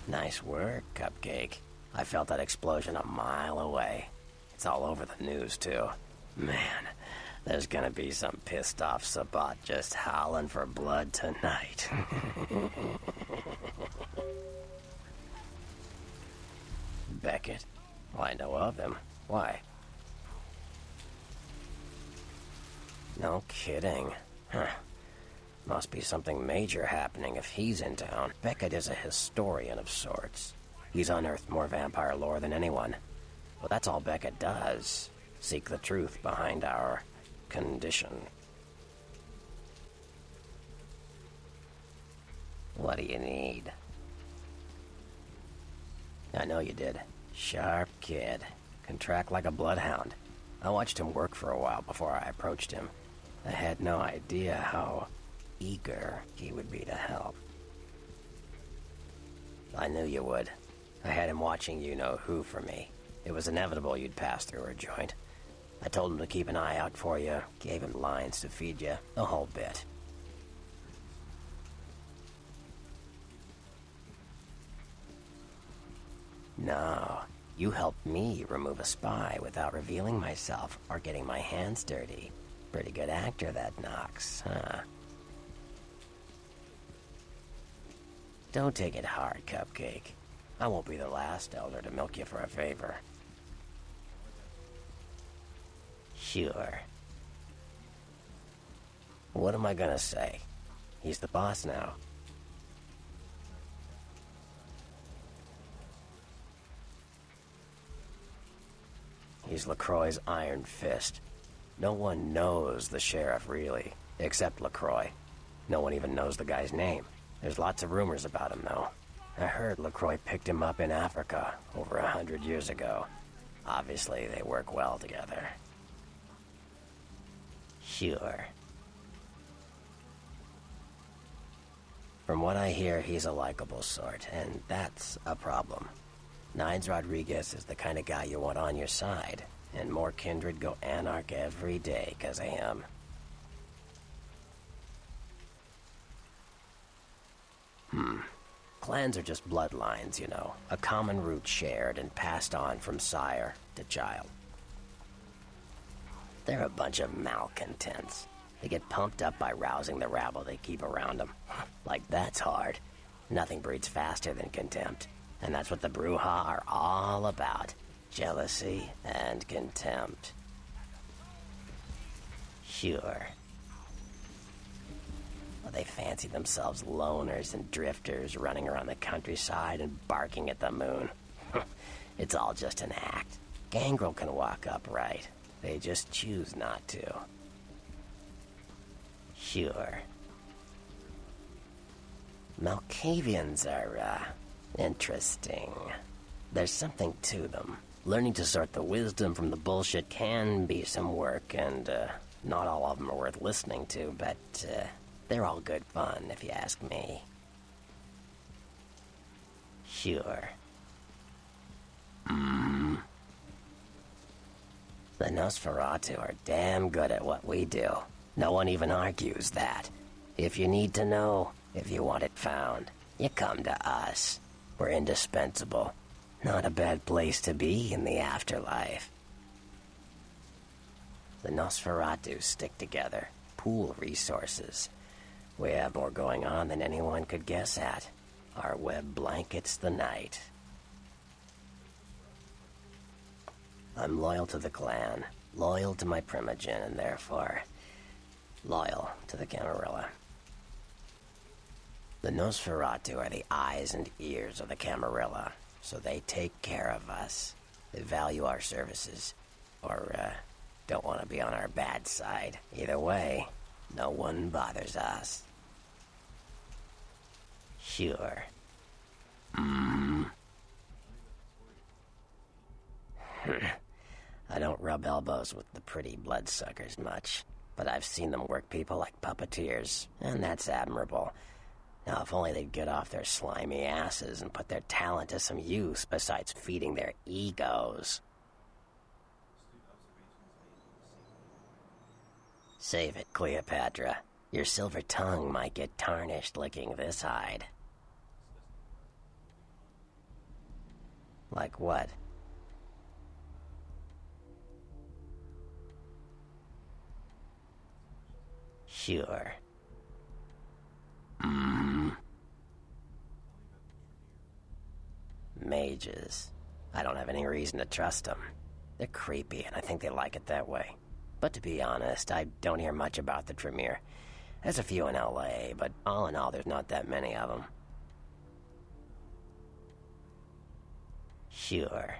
Nice work, Cupcake. I felt that explosion a mile away. It's all over the news, too. Man, there's gonna be some pissed off Sabbat just howling for blood tonight. Beckett? Well, I know of him. Why? No kidding. Huh. Must be something major happening if he's in town. Beckett is a historian of sorts. He's unearthed more vampire lore than anyone. Well, that's all Beckett does. Seek the truth behind our condition. What do you need? I know you did. Sharp kid. Can track like a bloodhound. I watched him work for a while before I approached him. I had no idea how eager he would be to help. I knew you would. I had him watching you-know-who for me. It was inevitable you'd pass through her joint. I told him to keep an eye out for you, gave him lines to feed you, the whole bit. No, you helped me remove a spy without revealing myself or getting my hands dirty. Pretty good actor, that Knox, huh? Don't take it hard, Cupcake. I won't be the last elder to milk you for a favor. Sure. What am I gonna say? He's the boss now. He's LaCroix's iron fist. No one knows the sheriff, really, except LaCroix. No one even knows the guy's name. There's lots of rumors about him, though. I heard LaCroix picked him up in Africa over 100 years ago. Obviously, they work well together. Sure. From what I hear, he's a likable sort, and that's a problem. Nines Rodriguez is the kind of guy you want on your side, and more kindred go anarch every day because of him. Clans are just bloodlines, you know, a common root shared and passed on from sire to child. They're a bunch of malcontents. They get pumped up by rousing the rabble they keep around them. Like, that's hard. Nothing breeds faster than contempt. And that's what the Bruja are all about. Jealousy and contempt. Sure. Well, they fancy themselves loners and drifters running around the countryside and barking at the moon. It's all just an act. Gangrel can walk upright. They just choose not to. Sure. Malkavians are, interesting. There's something to them. Learning to sort the wisdom from the bullshit can be some work, and, not all of them are worth listening to, but, they're all good fun, if you ask me. Sure. The Nosferatu are damn good at what we do. No one even argues that. If you need to know, if you want it found, you come to us. We're indispensable. Not a bad place to be in the afterlife. The Nosferatu stick together, pool resources. We have more going on than anyone could guess at. Our web blankets the night. I'm loyal to the clan, loyal to my primogen, and therefore loyal to the Camarilla. The Nosferatu are the eyes and ears of the Camarilla, so they take care of us. They value our services, or don't want to be on our bad side. Either way, no one bothers us. Sure. I don't rub elbows with the pretty bloodsuckers much, but I've seen them work people like puppeteers, and that's admirable. Now, if only they'd get off their slimy asses and put their talent to some use besides feeding their egos. Save it, Cleopatra. Your silver tongue might get tarnished licking this hide. Like what? Sure. Mages. I don't have any reason to trust them. They're creepy, and I think they like it that way. But to be honest, I don't hear much about the Tremere. There's a few in LA, but all in all, there's not that many of them. Sure.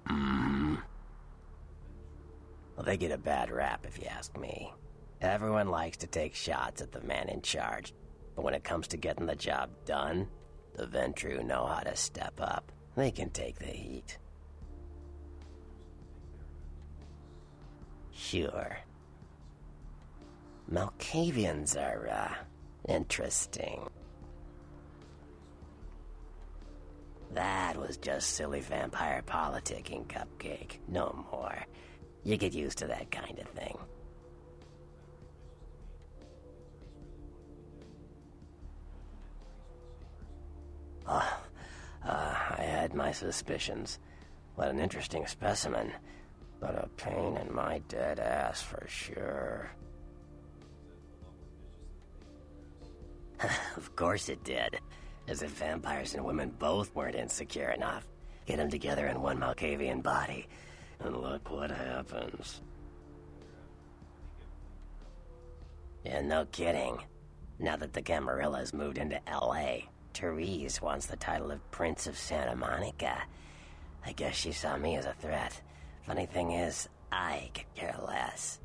Well, they get a bad rap, if you ask me. Everyone likes to take shots at the man in charge, but when it comes to getting the job done, the Ventru know how to step up. They can take the heat. Sure. Malkavians are, interesting. That was just silly vampire politicking, Cupcake. No more. You get used to that kind of thing. I had my suspicions. What an interesting specimen. But a pain in my dead ass for sure. Of course it did. As if vampires and women both weren't insecure enough. Get them together in one Malkavian body, and look what happens. Yeah, no kidding. Now that the Camarillas moved into LA, Therese wants the title of Prince of Santa Monica. I guess she saw me as a threat. Funny thing is, I could care less.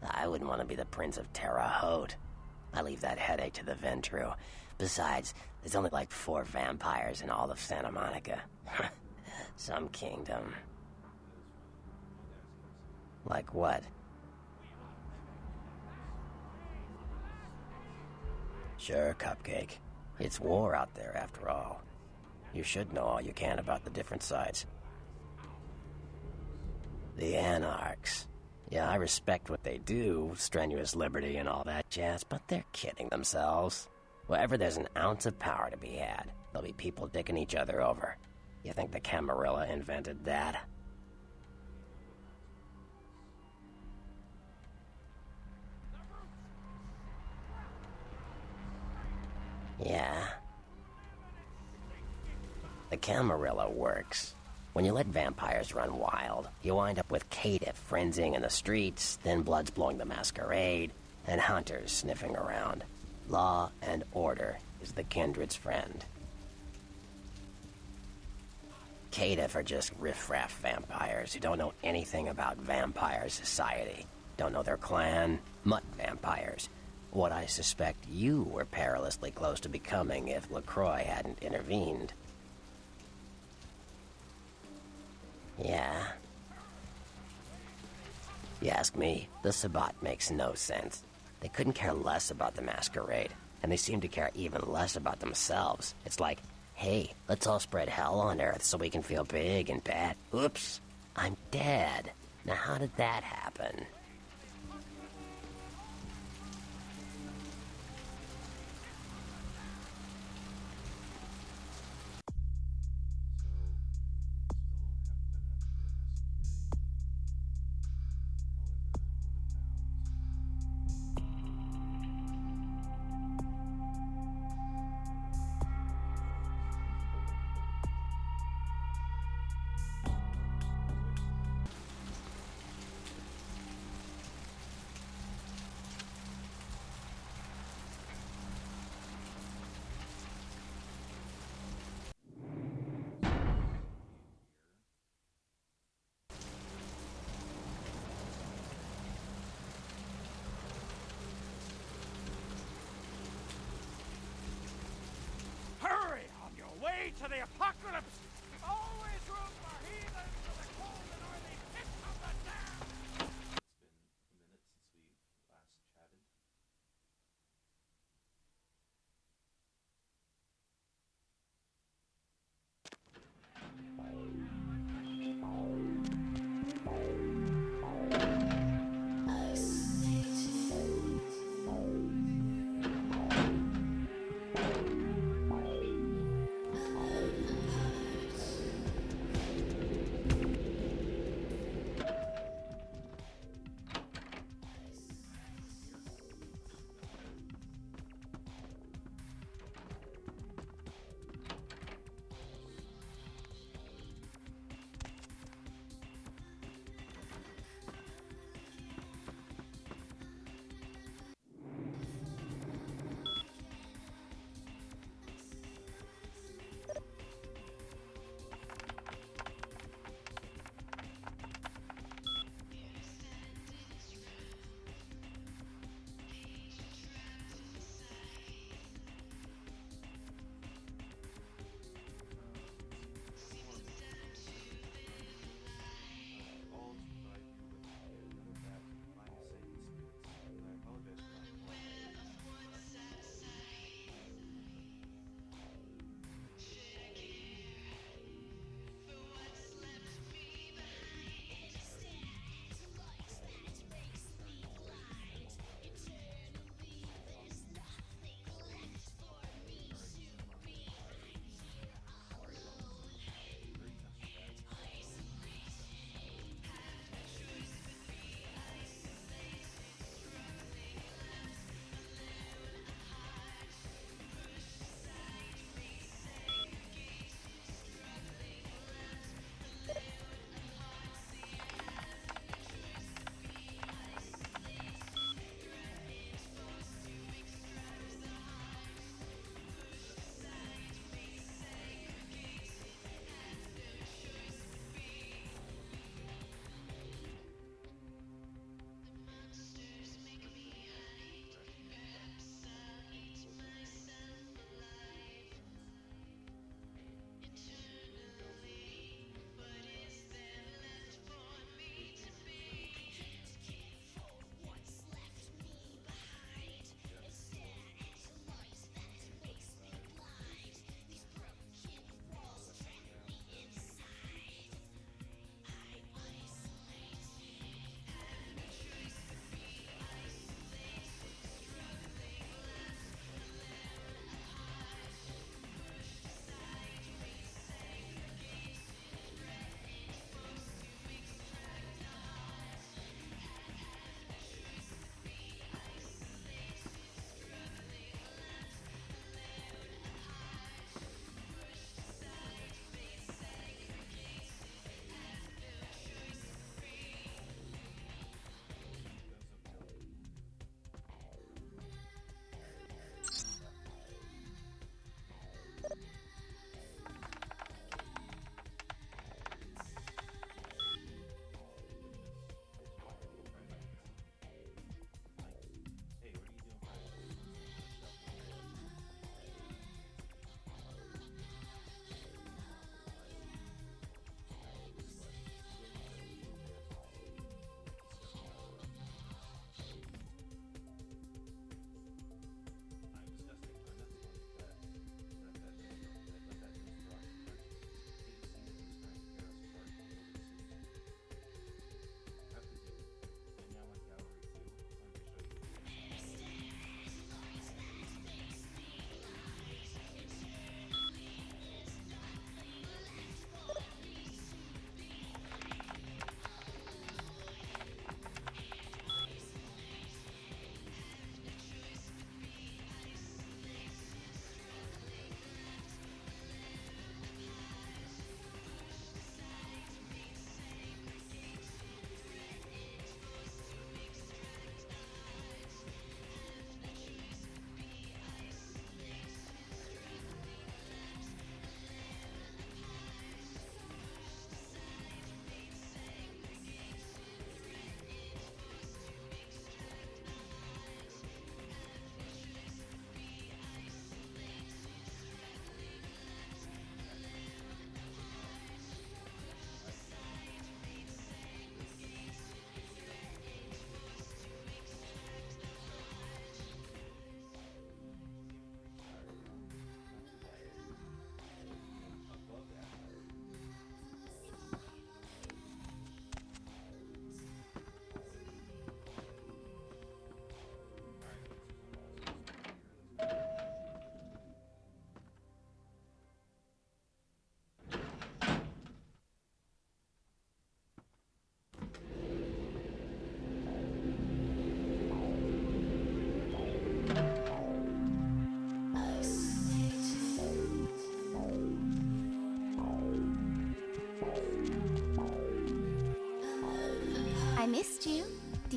I wouldn't want to be the Prince of Terre Haute. I leave that headache to the Ventru. Besides, there's only like 4 vampires in all of Santa Monica. Some kingdom. Like what? Sure, Cupcake. It's war out there, after all. You should know all you can about the different sides. The Anarchs. Yeah, I respect what they do, strenuous liberty and all that jazz, but they're kidding themselves. Wherever there's an ounce of power to be had, there'll be people dicking each other over. You think the Camarilla invented that? Yeah. The Camarilla works. When you let vampires run wild, you wind up with caitiff frenzying in the streets, then bloods blowing the Masquerade, and hunters sniffing around. Law and order is the kindred's friend. Caitiff are just riffraff vampires who don't know anything about vampire society. Don't know their clan, mutt vampires. What I suspect you were perilously close to becoming if LaCroix hadn't intervened. Yeah. You ask me, the Sabbat makes no sense. They couldn't care less about the Masquerade, and they seem to care even less about themselves. It's like, hey, let's all spread hell on Earth so we can feel big and bad. Oops, I'm dead. Now how did that happen?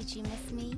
Did you miss me?